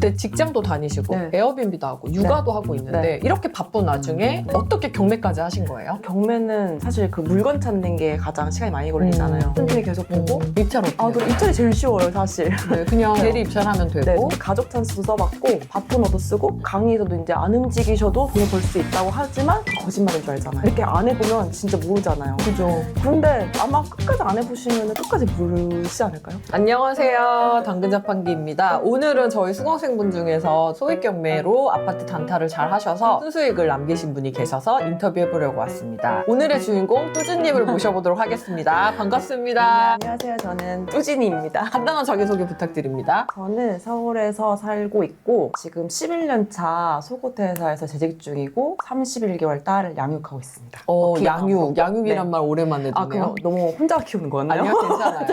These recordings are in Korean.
근데 직장도 다니시고 네. 에어비앤비도 하고 육아도 하고 있는데 네. 이렇게 바쁜 와중에 어떻게 경매까지 하신 거예요? 경매는 사실 그 물건 찾는 게 가장 시간이 많이 걸리잖아요. 틈틈이 계속 보고. 입찰 어떻게 아, 해요? 그럼 입찰이 제일 쉬워요, 사실. 네, 그냥 대리 입찰하면 네, 되고 가족 찬스도 써봤고 바톤어도 쓰고 강의에서도 이제 안 움직이셔도 돈을 벌 수 있다고 하지만 거짓말인 줄 알잖아요. 이렇게 안 해보면 진짜 모르잖아요. 그죠. 근데 아마 끝까지 안 해보시면 끝까지 모르시지 않을까요? 안녕하세요. 당근자판기입니다. 오늘은 저희 수강생분 중에서 소액 경매로 아파트 단타를 잘 하셔서 순수익을 남기신 분이 계셔서 인터뷰해보려고 왔습니다. 오늘의 주인공 뚜지님을 모셔보도록 하겠습니다. 반갑습니다. 안녕하세요. 저는 뚜진이입니다. 간단한 자기소개 부탁드립니다. 저는 서울에서 살고 있고 지금 11년 차 속옷 회사에서 재직 중이고 31개월 딸을 양육하고 있습니다. 양육이란 네. 말 오랜만에 아, 듣네요. 그럼 너무 혼자 키우는 거였나요? 아니요, 괜찮아요.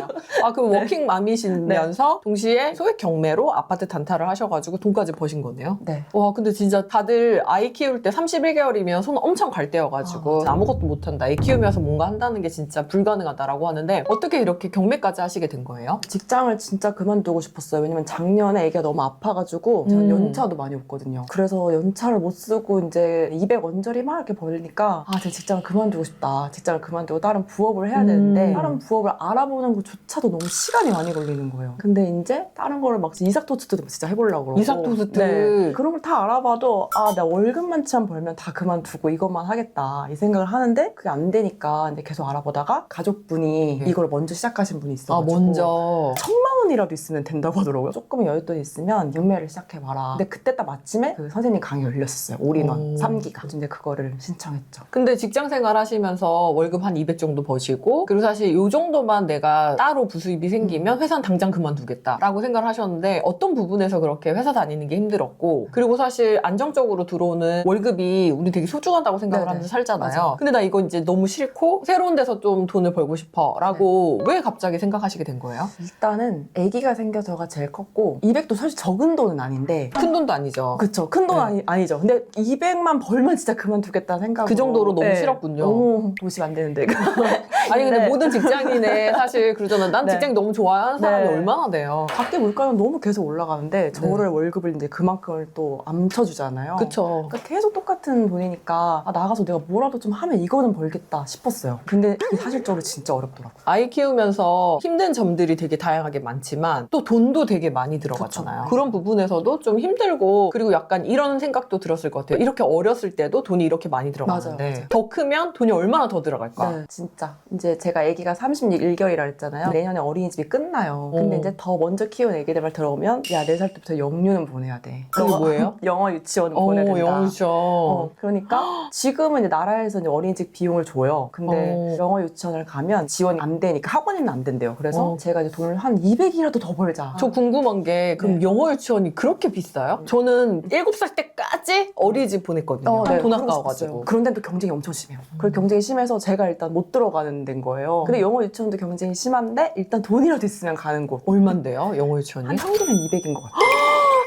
아, 그럼 네. 워킹맘이시면서 동시에 소액 경매로 아파트 단타를 하셔가지고 돈까지 버신 거네요. 네. 와, 근데 진짜 다들 아이 키울 때 31개월이면 손 엄청 갈 때여가지고 아무것도 못한다. 애 키우면서 뭔가 한다는 게 진짜 불가능하다라고 하는데 어떻게 이렇게 경매까지 하시게 된 거예요? 직장을 진짜 그만두고 싶었어요. 왜냐면 작년에 애기가 너무 아파가지고 저는 연차도 많이 없거든요. 그래서 연차를 못 쓰고 이제 200 언저리 막 이렇게 벌리니까 아, 제 직장을 그만두고 싶다. 직장을 그만두고 다른 부업을 해야 되는데 다른 부업을 알아보는 것조차도 너무 시간이 많이 걸리는 거예요. 근데 이제 다른 거를 막 이삭 토스트도 진짜 해보려고 그러고 이삭 토스트. 네. 그런 걸 다 알아봐도 아, 나 월급만치만 벌면 다 그만두고 이것만 하겠다 이 생각을 하는데 그게 안 되니까 이제 계속 알아보다가 가족분이 네. 이걸 먼저 시작하신 분이 있어가지고 먼저. 1,000만 원이라도 있으면 된다고 하더라고요. 조금 여윳돈이 있으면 경매를 시작해봐라. 근데 그때 딱 마침에 그 선생님 강의 열렸었어요. 올인원 3기가. 이제 그거를 신청했죠. 근데 직장 생활 하시면서 월급 한 200 정도 버시고 그리고 사실 요 정도만 내가 따로 부수입이 생기면 회사는 당장 그만두겠다라고 생각을 하셨는데 어떤 부분에서 그렇게 회사 다니는 게 힘들었고 그리고 사실 안정적으로 들어오는 월급이 우리 되게 소중하다고 생각을 네네. 하면서 살잖아요. 맞아요. 근데 나 이거 이제 너무 싫고 새로운 데서 좀 돈을 벌고 싶어 라고 왜 갑자기 생각하시게 된 거예요? 일단은 아기가 생겨서가 제일 컸고 200도 사실 적은 돈은 아닌데 큰 돈도 아니죠. 그쵸. 큰 돈 네. 아니죠. 근데 200만 벌면 진짜 그만두겠다는 생각으로 그 정도로 너무 싫었군요. 너무 보시면 안 되는데 아니 근데 네. 모든 직장인의 사실 그러잖아. 난 네. 직장이 너무 좋아하는 사람이 네. 얼마나 돼요. 밖에 물가는 너무 계속 올라가는데 저를 월급을 이제 그만큼을 또 암쳐주잖아요. 그쵸. 그러니까 계속 똑같은 돈이니까 아, 나가서 내가 뭐라도 좀 하면 이거는 벌겠다 싶었어요. 근데 그게 사실적으로 진짜 어렵더라고요. 아이 키우면서 힘든 점들이 되게 다양하게 많지만 또 돈도 되게 많이 들어가잖아요. 그쵸. 그런 부분에서도 좀 힘들고 그리고 약간 이런 생각도 들었을 것 같아요. 이렇게 어렸을 때도 돈이 이렇게 많이 들어가는데 맞아요. 더 크면 돈이 얼마나 더 들어갈까? 네, 진짜. 이제 제가 아기가 31개월이라 했잖아요. 내년에 어린이집이 끝나요. 근데 이제 더 먼저 키운 아기들만 들어오면 야, 4살 때부터 영유는 보내야 돼. 그게 뭐예요? 영어 유치원 보내야 된다. 영유죠. 그러니까 지금은 이제 나라에서 이제 어린이집 비용을 줘요. 근데 영어 유치원을 가면 지원이 안 되니까 학원에는 안 된대요. 그래서 제가 이제 돈을 한 200이라도 더 벌자. 저 궁금한 게 그럼 네. 영어 유치원이 그렇게 비싸요? 저는 7살 때까지 어린이집 보냈거든요. 네, 돈 그러고 아까워가지고. 싶었어요. 그런데 또 경쟁이 엄청 심해요. 그리고 경쟁이 심해서 제가 일단 못 들어가는 데인 거예요. 근데 영어 유치원도 경쟁이 심한데 일단 돈이라도 있으면 가는 곳. 얼만데요? 영어 유치원이? 한 평균은 200인 것 같아요.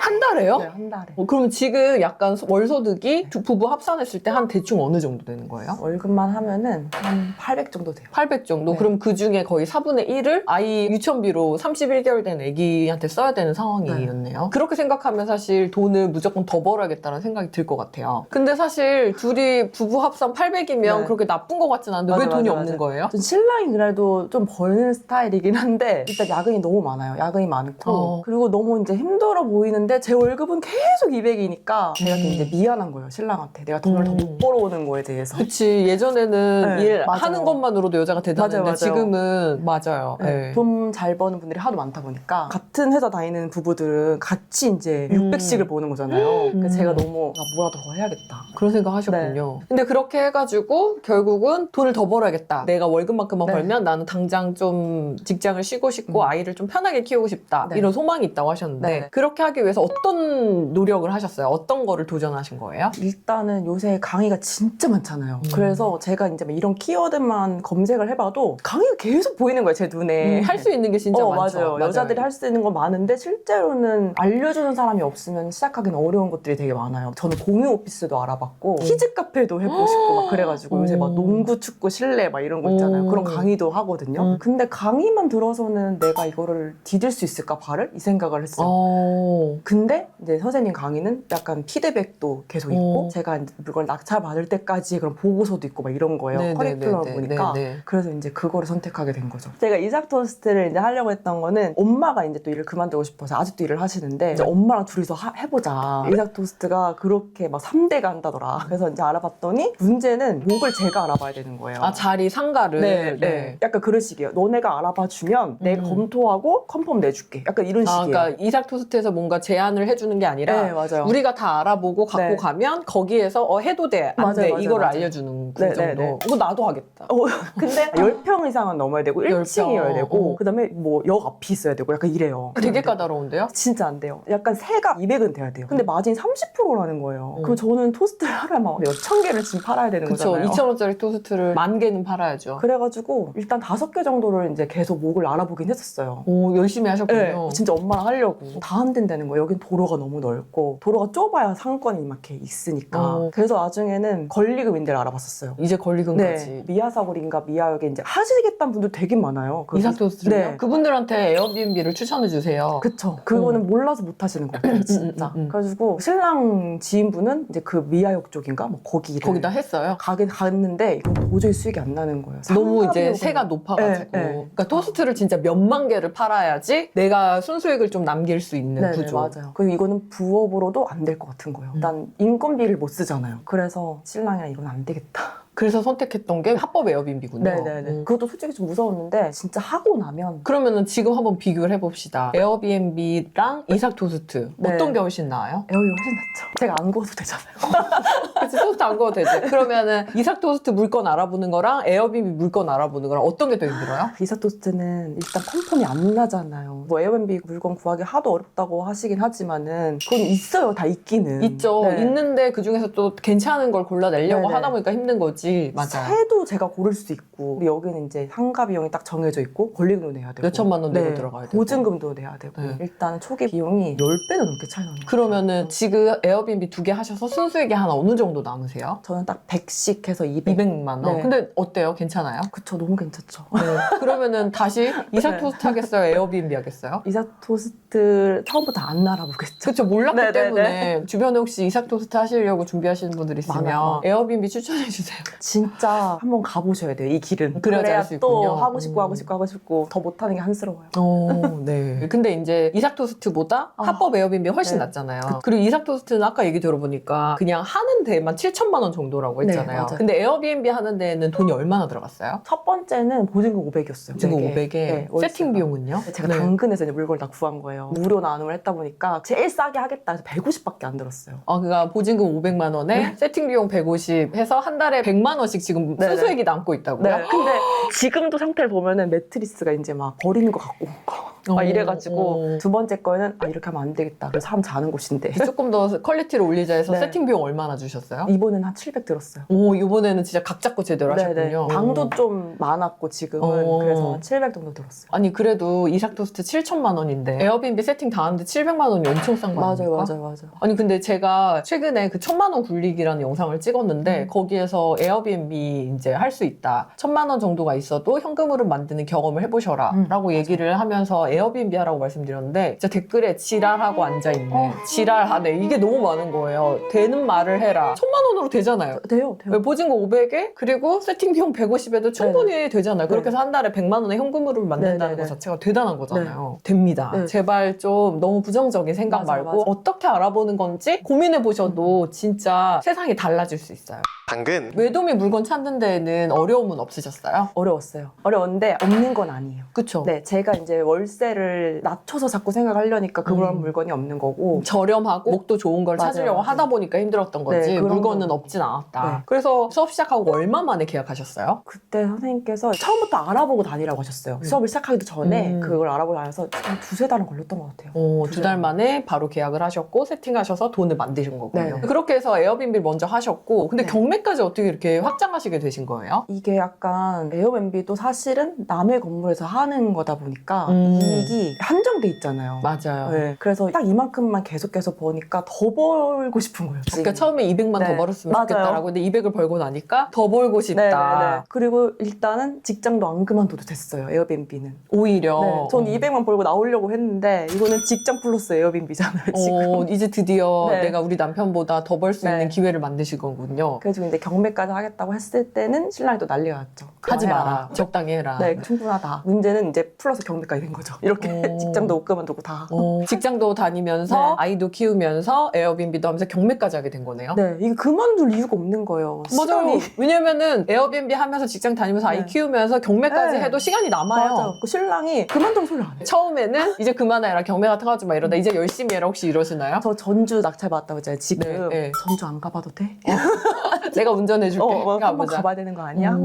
한 달에요? 네, 한 달에. 그럼 지금 약간 월소득이 두 부부 합산했을 때 한 대충 어느 정도 되는 거예요? 월급만 하면은 한 800 정도 돼요. 800 정도? 네. 그럼 그 중에 거의 4분의 1을 아이 유치원비로 31개월 된 아기한테 써야 되는 상황이었네요. 그렇게 생각하면 사실 돈을 무조건 더 벌어야겠다는 생각이 들 것 같아요. 근데 사실 둘이 부부 합산 800이면 네. 그렇게 나쁜 것 같진 않은데 왜 맞아, 돈이 맞아, 없는 맞아. 거예요? 전 신랑이 그래도 좀 버는 스타일이긴 한데 일단 야근이 너무 많아요. 야근이 많고 그리고 너무 이제 힘들어 보이는데 제 월급은 계속 200이니까 제가 좀 이제 미안한 거예요. 신랑한테 내가 돈을 더 못 벌어오는 거에 대해서. 그치. 예전에는 네, 일 맞아요. 하는 것만으로도 여자가 대단했는데 맞아요. 지금은 맞아요. 네. 돈 잘 버는 분들이 하도 많다 보니까 같은 회사 다니는 부부들은 같이 이제 600씩을 버는 거잖아요. 그래서 제가 너무 아, 뭐라도 더 해야겠다. 그런 생각 하셨군요. 근데 그렇게 해가지고 결국은 돈을 더 벌어야겠다. 내가 월급만큼만 네. 벌면 나는 당장 좀 직장을 쉬고 싶고 아이를 좀 편하게 키우고 싶다. 네. 이런 소망이 있다고 하셨는데 네. 그렇게 하기 위해서 어떤 노력을 하셨어요? 어떤 거를 도전하신 거예요? 일단은 요새 강의가 진짜 많잖아요. 그래서 제가 이제 막 이런 키워드만 검색을 해봐도 강의가 계속 보이는 거예요, 제 눈에. 할 수 있는 게 진짜 많죠. 맞아요. 여자들이 할 수 있는 건 많은데 실제로는 알려주는 사람이 없으면 시작하기는 어려운 것들이 되게 많아요. 저는 공유 오피스도 알아봤고 키즈 카페도 해보고 싶고 막 그래가지고 요새 막 농구, 축구, 실내 막 이런 거 있잖아요. 그런 강의도 하거든요. 근데 강의만 들어서는 내가 이거를 디딜 수 있을까, 발을? 이 생각을 했어요. 근데 근데 이제 선생님 강의는 약간 피드백도 계속 있고 제가 이제 물건 낙찰 받을 때까지 그런 보고서도 있고 막 이런 거예요. 네, 커리큘럼을 네, 네, 보니까. 네, 네. 그래서 이제 그거를 선택하게 된 거죠. 제가 이삭 토스트를 이제 하려고 했던 거는 엄마가 이제 또 일을 그만두고 싶어서 아직도 일을 하시는데 이제 엄마랑 둘이서 해보자. 이삭 토스트가 그렇게 막 3대가 한다더라. 그래서 이제 알아봤더니 문제는 목을 제가 알아봐야 되는 거예요. 아, 자리 상가를. 네. 약간 그런 식이에요. 너네가 알아봐 주면 내가 검토하고 컨펌 내줄게. 약간 이런 식이에요. 그러니까 이삭 토스트에서 뭔가 제안을 해주는 게 아니라 네, 맞아요. 우리가 다 알아보고 갖고 네. 가면 거기에서 해도 돼, 안 맞아요, 돼, 맞아요, 이거를 맞아요. 알려주는 그 네, 정도. 네, 네. 이거 나도 하겠다. 근데 10평 이상은 넘어야 되고 1층이어야 10평. 되고 그다음에 뭐 역 앞이 있어야 되고 약간 이래요. 되게 까다로운데요? 진짜 안 돼요. 약간 세가 200은 돼야 돼요. 근데 마진 30%라는 거예요. 그럼 저는 토스트를 하루에 막 몇천 개를 지금 팔아야 되는 그쵸. 거잖아요. 2,000원짜리 토스트를 10,000개는 팔아야죠. 그래가지고 일단 5개 정도를 이제 계속 목을 알아보긴 했었어요. 오, 열심히 하셨군요. 네, 진짜 엄마랑 하려고. 다 안 된다는 거예요. 여긴 도로가 너무 넓고 도로가 좁아야 상권이 막 이렇게 있으니까. 그래서 나중에는 권리금인데를 알아봤었어요. 이제 권리금까지. 미아사거리인가 미아역에 이제 하시겠다는 분들 되게 많아요. 이삭 토스트를요? 네. 그분들한테 에어비앤비를 추천해 주세요. 그쵸. 그거는 몰라서 못 하시는 거예요, 진짜. 그래가지고 신랑 지인분은 이제 그 미아역 쪽인가? 뭐 거기를. 거기다 했어요. 가긴 갔는데 이건 도저히 수익이 안 나는 거예요. 너무 이제 상가비용은- 세가 높아가지고. 네, 네. 그러니까 토스트를 진짜 몇만 개를 팔아야지 내가 순수익을 좀 남길 수 있는 네, 구조. 맞아요. 그리고 이거는 부업으로도 안 될 것 같은 거예요. 일단 인건비를 못 쓰잖아요. 그래서 신랑이랑 이건 안 되겠다. 그래서 선택했던 게 합법 에어비앤비군요. 네네네. 그것도 솔직히 좀 무서웠는데 진짜 하고 나면 그러면은 지금 한번 비교를 해봅시다. 에어비앤비랑 이삭 토스트. 네. 어떤 게 훨씬 나아요? 에어비 훨씬 낫죠. 제가 안 구워도 되잖아요. 그치, 토스트 안 구워도 되지. 그러면은 이삭 토스트 물건 알아보는 거랑 에어비앤비 물건 알아보는 거랑 어떤 게 더 힘들어요? 이삭 토스트는 일단 컨펌이 안 나잖아요. 뭐 에어비앤비 물건 구하기 하도 어렵다고 하시긴 하지만은 그건 있어요. 다 있기는. 있죠. 네. 있는데 그 중에서 또 괜찮은 걸 골라내려고 네네. 하다 보니까 힘든 거지. 맞아요. 새도 제가 고를 수 있고 근데 여기는 이제 상가 비용이 딱 정해져 있고 권리금도 내야 되고 몇천만 원 내고 들어가야 되고. 보증금도 내야 되고 네. 일단 초기 비용이 10배는 넘게 차이 나는 거예요. 그러면은 지금 에어비앤비 2개 하셔서 순수익이 한 어느 정도 남으세요? 저는 딱 100씩 해서 200. 200만 원. 네. 근데 어때요? 괜찮아요? 그쵸, 너무 괜찮죠. 네. 그러면은 다시 이삭 네. 토스트 하겠어요? 에어비앤비 하겠어요? 이삭 토스트 처음부터 안 알아보겠죠. 그쵸, 몰랐기 네네네. 때문에 주변에 혹시 이삭 토스트 하시려고 준비하시는 분들 있으면 많아요. 에어비앤비 추천해주세요. 진짜 한번 가보셔야 돼요, 이 길은. 그래야 알수 또 있군요. 하고 싶고 더 못하는 게 한스러워요. 네. 근데 이제 이삭 토스트보다 합법 에어비앤비 훨씬 네. 낫잖아요. 그리고 이삭 토스트는 아까 얘기 들어보니까 그냥 하는 데만 7천만 원 정도라고 네, 했잖아요. 맞아요. 근데 에어비앤비 하는 데는 돈이 얼마나 들어갔어요? 첫 번째는 보증금 500이었어요. 지금 500에 네, 세팅 비용은요? 제가 네. 당근에서 이제 물건을 다 구한 거예요. 무료 나눔을 했다 보니까 제일 싸게 하겠다 해서 150밖에 안 들었어요. 그러니까 보증금 500만 원에 세팅 비용 150 해서 한 달에 100만 원씩 지금 네네. 순수익이 남고 있다고요? 네. 근데 지금도 상태를 보면은 매트리스가 이제 막 버리는 것 같고 막 이래가지고 두 번째 거는 이렇게 하면 안 되겠다. 그래서 사람 자는 곳인데 조금 더 퀄리티를 올리자 해서 네. 세팅 비용 얼마나 주셨어요? 이번엔 한 700 들었어요. 오, 이번에는 진짜 각 잡고 제대로 네네. 하셨군요. 방도 좀 많았고 지금은 그래서 한 700 정도 들었어요. 아니 그래도 이삭 토스트 7천만 원인데 에어비앤비 세팅 다 하는데 700만 원이 엄청 싼 거 아닙니까? 맞아요. 아니 근데 제가 최근에 그 1,000만 원 굴리기라는 영상을 찍었는데 거기에서 에어비앤비 이제 할 수 있다. 1,000만 원 정도가 있어도 현금으로 만드는 경험을 해보셔라 라고 얘기를 하면서 에어비앤비 하라고 말씀드렸는데 진짜 댓글에 지랄하고 앉아있네. 지랄하네. 이게 너무 많은 거예요. 되는 말을 해라. 1,000만 원으로 되잖아요. 돼요. 보증금 500에 그리고 세팅 비용 150에도 충분히 되잖아요. 그렇게 해서 한 달에 100만 원의 현금으로 만든다는 네네네. 것 자체가 대단한 거잖아요. 됩니다. 네. 제발 좀 너무 부정적인 생각 맞아, 말고 맞아. 어떻게 알아보는 건지 고민해 보셔도 진짜 세상이 달라질 수 있어요. 당근 외도미 물건 찾는 데에는 어려움은 없으셨어요? 어려웠어요. 어려웠는데 없는 건 아니에요. 그쵸? 네, 제가 이제 월세를 낮춰서 자꾸 생각하려니까 그런 물건이 없는 거고 저렴하고 목도 좋은 걸 맞아요, 찾으려고 맞아요. 하다 보니까 힘들었던 거지 네, 그런 물건은 거. 없진 않았다. 네. 그래서 수업 시작하고 얼마 만에 계약하셨어요? 그때 선생님께서 처음부터 알아보고 다니라고 하셨어요. 수업을 시작하기도 전에 그걸 알아보고 다녀서 한 2-3달은 걸렸던 것 같아요. 2달 만에 바로 계약을 하셨고 세팅하셔서 돈을 만드신 거군요. 네. 그렇게 해서 에어비앤비를 먼저 하셨고 근데 네. 경매까지 어떻게 이렇게 확장하시게 되신 거예요? 이게 약간 에어비앤비도 사실은 남의 건물에서 하는 거다 보니까 이익이 한정돼 있잖아요. 맞아요. 네, 그래서 딱 이만큼만 계속해서 버니까 더 벌고 싶은 거예요. 지금. 그러니까 처음에 200만 더 네. 벌었으면 맞아요. 좋겠다라고 근데 200을 벌고 나니까 더 벌고 싶다. 네네네. 그리고 일단은 직장도 안 그만둬도 됐어요. 에어비앤비는. 오히려 네, 전 200만 벌고 나오려고 했는데 이거는 직장 플러스 에어비앤비잖아요. 지금. 이제 드디어 네. 내가 우리 남편보다 더 벌 수 네. 있는 기회를 만드신 거군요. 그래서 근데 경매까지 하겠다고 했을 때는 신랑이 또 난리가 났죠. 하지 그만해라. 마라. 적당히 해라. 네, 충분하다. 문제는 이제 플러스 경매까지 된 거죠. 이렇게 오. 직장도 못 그만두고 다. 직장도 다니면서 네. 아이도 키우면서 에어비앤비도 하면서 경매까지 하게 된 거네요. 네, 이거 그만둘 이유가 없는 거예요. 맞아요. 시간이. 왜냐면은 에어비앤비 하면서 직장 다니면서 아이 네. 키우면서 경매까지 네. 해도 시간이 남아요. 맞아. 그 신랑이 그만둔 소리 안 해. 처음에는 이제 그만해라 경매 같은 거 하지 마 이러다 이제 열심히 해라 혹시 이러시나요? 저 전주 낙찰 받았다고 했잖아요. 지금 네, 네. 전주 안 가봐도 돼? 내가 운전해줄게. 한번 가보자. 가봐야 되는 거 아니야?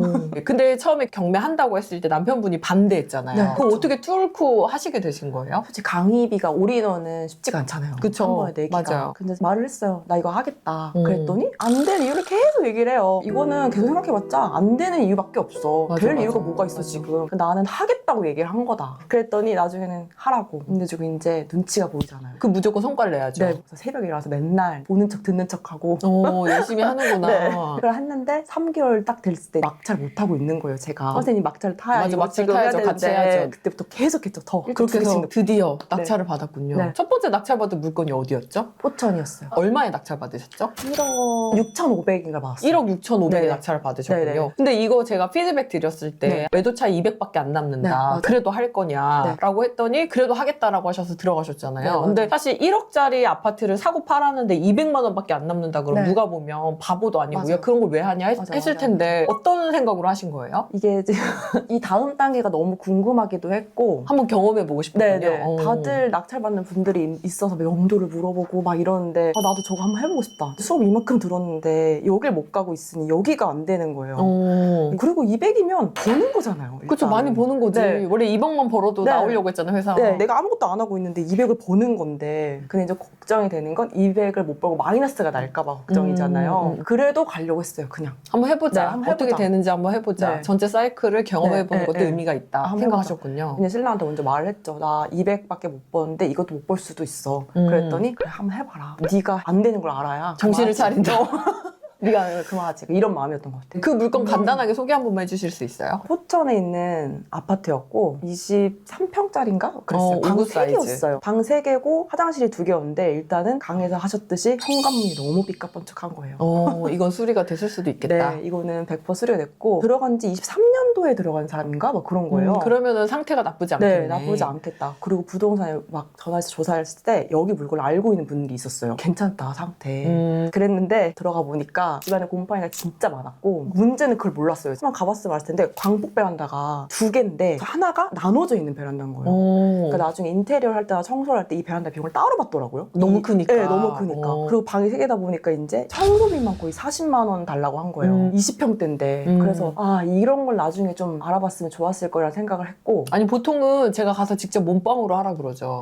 근데 처음에 경매한다고 했을 때 남편분이 반대했잖아요. 네, 그럼 그쵸. 어떻게 뚫고 하시게 되신 거예요? 솔직히 강의비가 올인원은 쉽지가 않잖아요. 그쵸. 한 번에 내기가. 맞아요. 근데 말을 했어요. 나 이거 하겠다. 음. 그랬더니 안 되는 이유를 계속 얘기를 해요. 이거는 계속 생각해봤자 안 되는 이유밖에 없어. 맞아, 될 맞아. 이유가 뭐가 있어 맞아. 지금. 나는 하겠다고 얘기를 한 거다. 그랬더니 나중에는 하라고. 근데 지금 이제 눈치가 보이잖아요. 그 무조건 성과를 내야죠. 네, 그래서 새벽에 일어나서 맨날 보는 척 듣는 척하고 열심히 하는구나. 네. 그걸 했는데 3개월 딱 됐을 때 막차를 못 타고 있는 거예요. 제가 선생님 막차를 타야 맞아, 이거 막차를 지금 해야 타야죠. 같이 되는데 해야죠. 그때부터 계속했죠. 더 그렇게 해서 드디어 낙찰을 네. 받았군요. 네. 첫 번째 낙찰받은 물건이 어디였죠? 포천이었어요. 얼마에 낙찰 받으셨죠? 1억 6,500인가 받았어요. 1억 6,500에 네. 낙찰을 받으셨군요. 네네. 근데 이거 제가 피드백 드렸을 때 네. 매도 차이 200밖에 안 네, 남는다. 맞아요. 그래도 할 거냐라고 했더니 그래도 하겠다라고 하셔서 들어가셨잖아요. 네, 맞아요. 근데 사실 1억짜리 아파트를 사고 팔았는데 200만 원밖에 안 남는다 그러면 네. 누가 보면 바보도 아니고 맞아요. 야 그런 걸 왜 하냐 맞아요, 했을 맞아요. 텐데 어떤 생각으로 하신 거예요? 이게 지금 이 다음 단계가 너무 궁금하기도 했고 한번 경험해보고 싶었군요. 네네. 다들 낙찰받는 분들이 있어서 용도를 물어보고 막 이러는데 나도 저거 한번 해보고 싶다. 수업 이만큼 들었는데 여길 못 가고 있으니 여기가 안 되는 거예요. 그리고 200이면 버는 거잖아요. 그렇죠. 일단. 많이 버는 거지. 네. 원래 200만 벌어도 네. 나오려고 했잖아 회사. 네, 내가 아무것도 안 하고 있는데 200을 버는 건데 근데 이제 걱정이 되는 건 200을 못 벌고 마이너스가 날까봐 걱정이잖아요. 그래도 가려고 했어요. 그냥. 한번 해보자. 네, 한번 어떻게 해보자. 되는지 한번 해보자. 네. 전체 사이클을 경험해보는 네, 것도 네, 의미가 있다 한번 생각하셨군요. 근데 신랑한테 먼저 말을 했죠. 나 200밖에 못 버는데 이것도 못 벌 수도 있어. 음. 그랬더니 그래 한번 해봐라. 네가 안 되는 걸 알아야 정신을 그만하지. 차린다. 네가 그만하지. 이런 마음이었던 것 같아요. 그 물건 간단하게 소개 한 번만 해주실 수 있어요? 포천에 있는 아파트였고 23평짜리인가? 그랬어요. 방 오구 사이즈. 3개였어요. 방 3개고 화장실이 2개였는데 일단은 강에서 하셨듯이 현관문이 너무 삐까뻔쩍한 거예요. 이건 수리가 됐을 수도 있겠다. 네, 이거는 100% 수리가 됐고 들어간 지 23년도에 들어간 사람인가? 막 그런 거예요. 그러면은 상태가 나쁘지 않겠네. 네, 나쁘지 않겠다. 그리고 부동산에 막 전화해서 조사했을 때 여기 물건을 알고 있는 분들이 있었어요. 괜찮다, 상태. 그랬는데 들어가 보니까 집안에 곰팡이가 진짜 많았고 문제는 그걸 몰랐어요. 한번 가봤으면 알았을 텐데 광폭 베란다가 2개인데 하나가 나눠져 있는 베란다인 거예요. 그러니까 나중에 인테리어 할 때나 청소를 할 때 이 베란다 비용을 따로 받더라고요. 너무 크니까. 네, 너무 크니까. 그리고 방이 3개다 보니까 이제 청소비만 거의 40만 원 달라고 한 거예요. 20평대인데. 그래서 이런 걸 나중에 좀 알아봤으면 좋았을 거라는 생각을 했고 아니 보통은 제가 가서 직접 몸빵으로 하라 그러죠.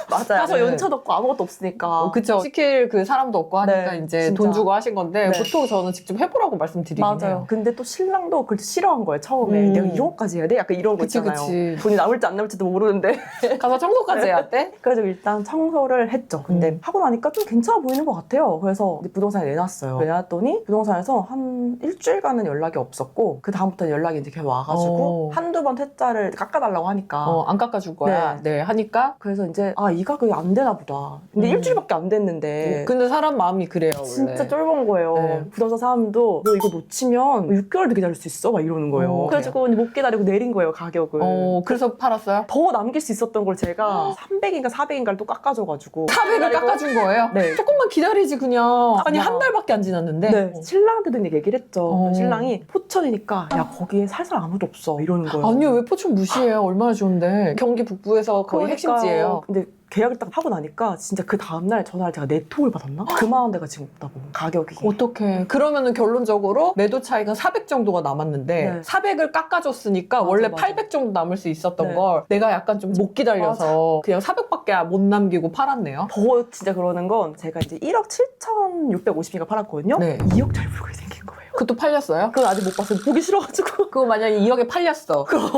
맞아요. 가서 네. 연차도 없고 아무것도 없으니까. 그쵸. 시킬 그 사람도 없고 하니까 네, 이제 진짜. 돈 주고 하신 건데 네. 보통 저는 직접 해보라고 말씀드리긴 맞아요. 해요. 근데 또 신랑도 그걸 싫어한 거예요, 처음에. 내가 이런 것까지 해야 돼? 약간 이런 거 그치, 있잖아요. 그치. 돈이 남을지 안 남을지도 모르는데. 가서 청소까지 해야 돼? 그래서 일단 청소를 했죠. 근데 하고 나니까 좀 괜찮아 보이는 것 같아요. 그래서 이제 부동산에 내놨어요. 내놨더니 부동산에서 한 일주일간은 연락이 없었고 그 다음부터는 연락이 이제 계속 와가지고 한두 번 퇴짜를 깎아달라고 하니까 안 깎아줄 거야. 네, 하니까. 그래서 이제 이 가격이 안 되나 보다. 근데 일주일밖에 안 됐는데 근데 사람 마음이 그래요, 원래. 진짜 쫄본 거예요. 네. 부동산 사람도 너 이거 놓치면 6개월도 기다릴 수 있어? 막 이러는 거예요. 그래가지고 못 기다리고 내린 거예요, 가격을. 그래서 팔았어요? 더 남길 수 있었던 걸 제가 300인가 400인가를 또 깎아줘가지고 400을 깎아준 거예요? 네. 조금만 기다리지 그냥. 아니 야. 한 달밖에 안 지났는데. 네. 신랑한테도 이제 얘기를 했죠. 어. 신랑이 포천이니까 야 거기에 살 사람 아무도 없어 이러는 거예요. 아니요, 왜 포천 무시해요? 얼마나 좋은데. 경기 북부에서 거의 그러니까요. 핵심지예요. 근데 계약을 딱 하고 나니까 진짜 그 다음날 전화를 제가 네통을 받았나? 그만한 데가 지금 없다고 가격이. 어떡해. 그러면은 결론적으로 매도 차이가 400 정도가 남았는데 네. 400을 깎아줬으니까 맞아, 원래 맞아. 800 정도 남을 수 있었던 네. 걸 내가 약간 좀 못 기다려서 그냥 400밖에 못 남기고 팔았네요. 더 진짜 그러는 건 제가 이제 1억 7,650인가 팔았거든요. 네. 2억짜리 물건이 생긴 거예요. 그것도 팔렸어요? 그건 아직 못 봤어요. 보기 싫어가지고. 그거 만약에 2억에 팔렸어. 그럼.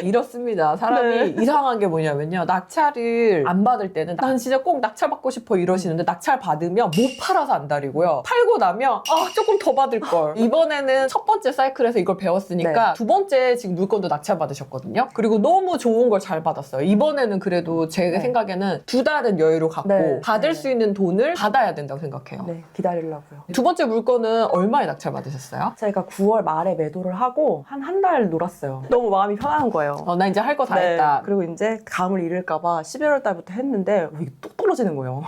이렇습니다. 사람이 이상한 게 뭐냐면요. 낙찰을 안 받을 때는 난 진짜 꼭 낙찰 받고 싶어 이러시는데 낙찰 받으면 못 팔아서 안달이고요. 팔고 나면 조금 더 받을 걸. 이번에는 첫 번째 사이클에서 이걸 배웠으니까 두 번째 지금 물건도 낙찰 받으셨거든요. 그리고 너무 좋은 걸 잘 받았어요. 이번에는 그래도 제 생각에는 2달은 여유를 갖고 받을 수 있는 돈을 받아야 된다고 생각해요. 네, 기다리려고요. 두 번째 물건은 얼마에 낙찰 받으셨어요? 저희가 9월 말에 매도를 하고 한 달 놀았어요. 너무 마음이 편한 거예요. 나 이제 할 거 다 했다. 그리고 이제 감을 잃을까봐 11월 달부터 했는데 이게 뚝 떨어지는 거예요.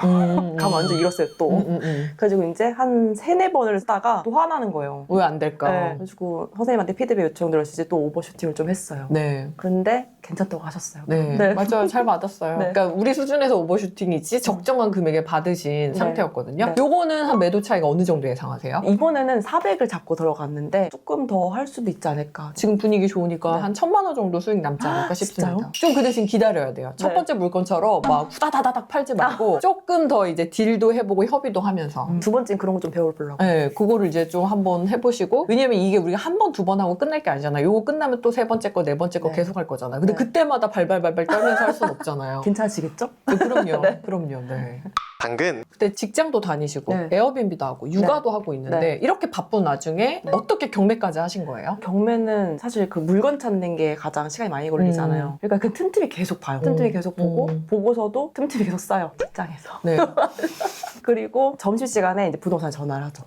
감 완전 잃었어요 또. 그래가지고 이제 한 3-4번을 쓰다가 또 화나는 거예요. 왜 안 될까? 네. 그래가지고 선생님한테 피드백 요청 들어서 이제 또 오버슈팅을 좀 했어요. 네. 그런데 괜찮다고 하셨어요. 네. 맞아요. 잘 받았어요. 네. 그러니까 우리 수준에서 오버슈팅이지 적정한 금액에 받으신 상태였거든요. 네. 요거는 한 매도 차이가 어느 정도 예상하세요? 이번에는 400을 잡고 들어갔는데 조금 더 할 수도 있지 않을까. 지금 분위기 좋으니까 한 1,000만 원 정도 수익 남지 않을까 싶습니다. 진짜요? 좀 그 대신 기다려야 돼요. 첫 번째 물건처럼 막 후다다다닥 팔지 말고 조금 더 이제 딜도 해보고 협의도 하면서. 두 번째는 그런 거 좀 배워보려고. 네, 그거를 이제 좀 한번 해보시고. 왜냐면 이게 우리가 한 번, 2번 하고 끝날 게 아니잖아요. 요거 끝나면 또 3번째 거, 4번째 거 계속 할 거잖아요. 근데 그때마다 발발발발 떨면서 할 수는 없잖아요. 괜찮으시겠죠? 그럼요. 그럼요. 네. 당근 그때 직장도 다니시고 네. 에어비앤비도 하고 육아도 하고 있는데 이렇게 바쁜 와중에 어떻게 경매까지 하신 거예요? 경매는 사실 그 물건 찾는 게 가장 시간이 많이 걸리잖아요. 그러니까 그 틈틈이 계속 봐요. 틈틈이 계속 보고 보고서도 틈틈이 계속 싸요. 직장에서. 네. 그리고 점심시간에 이제 부동산에 전화를 하죠.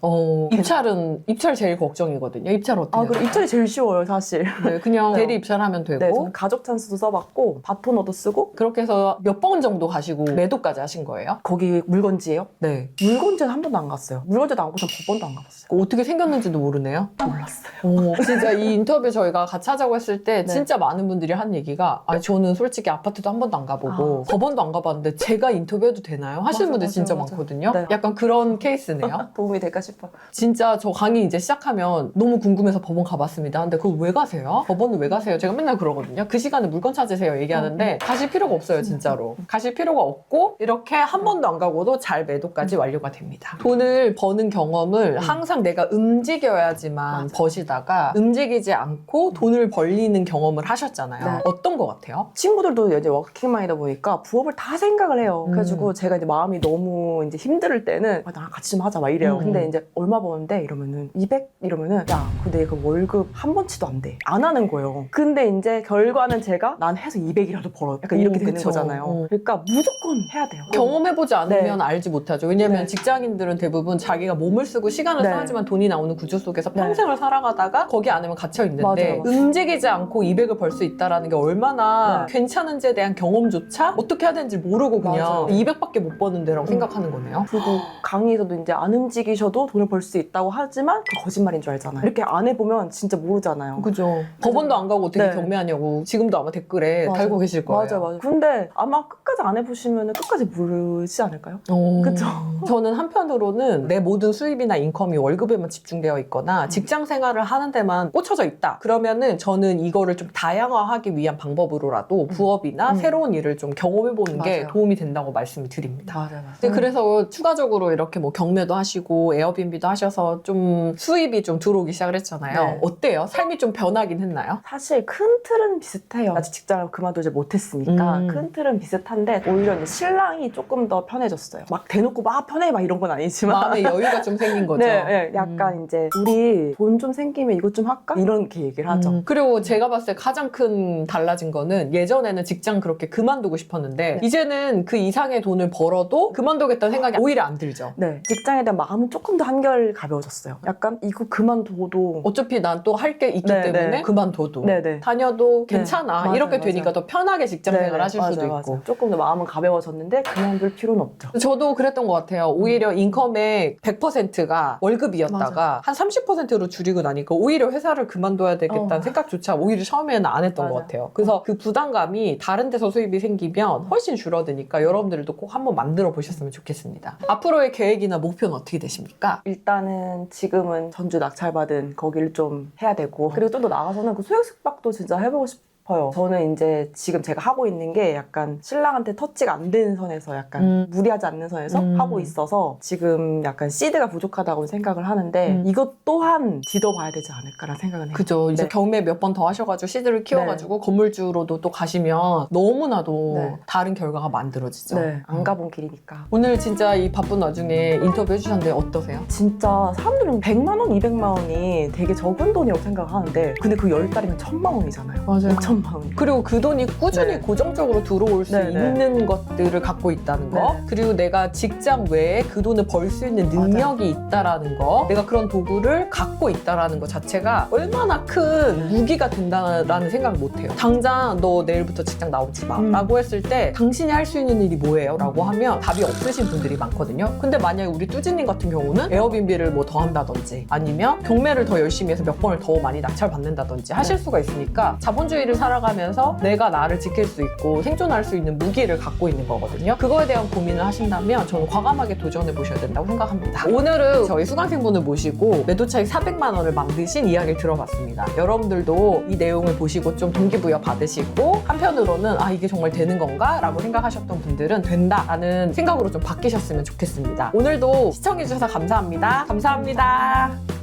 입찰 제일 걱정이거든요. 입찰 어떻게 해요? 그리고 입찰이 제일 쉬워요, 사실. 네, 그냥 대리 입찰하면 되고 네, 저는 가족 찬스도 써봤고 바토너도 쓰고 그렇게 해서 몇 번 정도 가시고 매도까지 하신 거예요? 거기 물건지예요? 네. 물건지는 한 번도 안 갔어요. 물건지도 안 가고 전 법원도 안 가봤어요. 어떻게 생겼는지도 모르네요. 몰랐어요. 진짜 이 인터뷰 저희가 같이 하자고 했을 때 진짜 많은 분들이 한 얘기가 저는 솔직히 아파트도 한 번도 안 가보고 법원도 안 가봤는데 제가 인터뷰해도 되나요? 하시는 분들 진짜 많거든요. 네. 약간 그런 케이스네요. 도움이 될까 싶어요. 진짜 저 강의 이제 시작하면 너무 궁금해서 법원 가봤습니다. 근데 그걸 왜 가세요? 법원은 왜 가세요? 제가 맨날 그러거든요. 그 시간에 물건 찾으세요 얘기하는데 가실 필요가 없어요 진짜로. 가실 필요가 없고 이렇게 한 번도 안 가고도 잘 매도까지 완료가 됩니다. 돈을 버는 경험을 항상 내가 움직여야지만 버시다가 움직이지 않고 돈을 벌리는 경험을 하셨잖아요. 네. 어떤 것 같아요? 친구들도 이제 워킹맘이다 보니까 부업을 다 생각을 해요. 그래가지고 제가 이제 마음이 너무 이제 힘들 때는 나랑 같이 좀 하자 막 이래요. 근데 이제 얼마 버는데 이러면은 200 이러면은 야 근데 그 월급 한 번치도 안 돼. 안 하는 거예요. 근데 이제 결과는 제가 난 해서 200이라도 벌어. 약간 이렇게 되는 그쵸. 거잖아요. 그러니까 무조건 해야 돼요. 경험해보지 않으면 네. 알지 못하죠. 왜냐면 네. 직장인들은 대부분 자기가 몸을 쓰고 시간을 네. 써야지만 돈이 나오는 구조 속에서 평생을 살아가다가 거기 안에만 갇혀 있는데 맞아요. 움직이지 않고 200을 벌 수 있다라는 게 얼마나 네. 괜찮은지에 대한 경험조차 어떻게 해야 되는지 모르고 그냥 맞아요. 200밖에 못 버는데라고 생각하는 거네요. 그리고 강의에서도 이제 안 움직이셔도 돈을 벌 수 있다고 하지만 그 거짓말인 줄 알잖아요. 이렇게 안 해보면 진짜 모르잖아요. 그죠. 법원도 안 가고 어떻게 네. 경매하냐고 지금도 아마 댓글에 맞아요. 달고 계실 거예요. 맞아. 근데 아마 끝까지 안 해보시면 끝까지 모르지 않을까요? 그쵸. 저는 한편으로는 내 모든 수입이나 인컴이 월급에만 집중되어 있거나 직장 생활을 하는 데만 꽂혀져 있다. 그러면은 저는 이거를 좀 다양화하기 위한 방법으로라도 부업이나 새로운 일을 좀 경험해보는 게 맞아요. 도움이 된다고 말씀을 드립니다. 맞아요. 근데 그래서 추가적으로 이렇게 뭐 경매도 하시고 에어비앤비도 하셔서 좀 수입이 좀 들어오기 시작을 했잖아요. 네. 어때요? 삶이 좀 변하긴 했나요? 사실 큰 틀은 비슷해요. 아직 직장을 그만두지 못했으니까 큰 틀은 비슷한데 오히려 이제 신랑이 조금 더 편해졌어요. 막 대놓고 막 편해 막 이런 건 아니지만 마음의 여유가 좀 생긴 거죠. 네, 약간 이제 우리 돈 좀 생기면 이것 좀 할까? 이렇게 얘기를 하죠. 그리고 제가 봤을 때 가장 큰 달라진 거는 예전에는 직장 그렇게 그만두고 싶었는데 이제는 그 이상의 돈을 벌어도 그만두겠다는 생각이 오히려 안 들죠. 네, 직장에 대한 마음은 조금 더 한결 가벼워졌어요. 약간 이거 그만둬도 어차피 난 또 할 게 있기 네, 때문에 네. 그만둬도 네네. 다녀도 네, 괜찮아 맞아요, 이렇게 맞아요. 되니까 더 편하게 직장 생활 하실 수도 있고 조금 더 마음은 가벼워졌는데 그만둘 필요는 없죠. 저도 그랬던 것 같아요. 오히려 인컴의 100%가 월급이었다가 한 30%로 줄이고 나니까 오히려 회사를 그만둬야 되겠다는 생각조차 오히려 처음에는 안 했던 맞아. 것 같아요. 그래서 그 부담감이 다른 데서 수입이 생기면 훨씬 줄어드니까 여러분들도 꼭 한번 만들어 보셨으면 좋겠습니다. 앞으로의 계획이나 목표는 어떻게 되십니까? 일단은 지금은 전주 낙찰받은 거기를 좀 해야 되고 그리고 좀 더 나가서는 그 수액 숙박도 진짜 해보고 싶어요. 싶어요. 저는 이제 지금 제가 하고 있는 게 약간 신랑한테 터치가 안 되는 선에서 약간 무리하지 않는 선에서 하고 있어서 지금 약간 시드가 부족하다고 생각을 하는데 이것 또한 뒤져봐야 되지 않을까라는 생각은 해요. 그죠. 이제 네. 경매 몇 번 더 하셔가지고 시드를 키워가지고 건물주로도 또 가시면 너무나도 네. 다른 결과가 만들어지죠. 네, 안 가본 길이니까. 오늘 진짜 이 바쁜 와중에 인터뷰 해주셨는데 어떠세요? 진짜 사람들은 100만 원, 200만 원이 되게 적은 돈이라고 생각하는데 근데 그 10달이면 1000만 원이잖아요. 맞아요. 5천만 원. 그리고 그 돈이 꾸준히 네. 고정적으로 들어올 수 네, 네. 있는 것들을 갖고 있다는 거, 네. 그리고 내가 직장 외에 그 돈을 벌 수 있는 능력이 있다라는 거, 내가 그런 도구를 갖고 있다라는 것 자체가 얼마나 큰 무기가 된다라는 생각을 못해요. 당장 너 내일부터 직장 나오지 마 라고 했을 때 당신이 할 수 있는 일이 뭐예요? 라고 하면 답이 없으신 분들이 많거든요. 근데 만약에 우리 뚜지님 같은 경우는 에어비앤비를 뭐 더 한다든지 아니면 경매를 더 열심히 해서 몇 번을 더 많이 낙찰받는다든지 하실 수가 있으니까 자본주의를 살아가면서 내가 나를 지킬 수 있고 생존할 수 있는 무기를 갖고 있는 거거든요. 그거에 대한 고민을 하신다면 저는 과감하게 도전해 보셔야 된다고 생각합니다. 오늘은 저희 수강생분을 모시고 매도 차익 400만 원을 만드신 이야기를 들어봤습니다. 여러분들도 이 내용을 보시고 좀 동기부여 받으시고 한편으로는 아 이게 정말 되는 건가? 라고 생각하셨던 분들은 된다라는 생각으로 좀 바뀌셨으면 좋겠습니다. 오늘도 시청해주셔서 감사합니다. 감사합니다.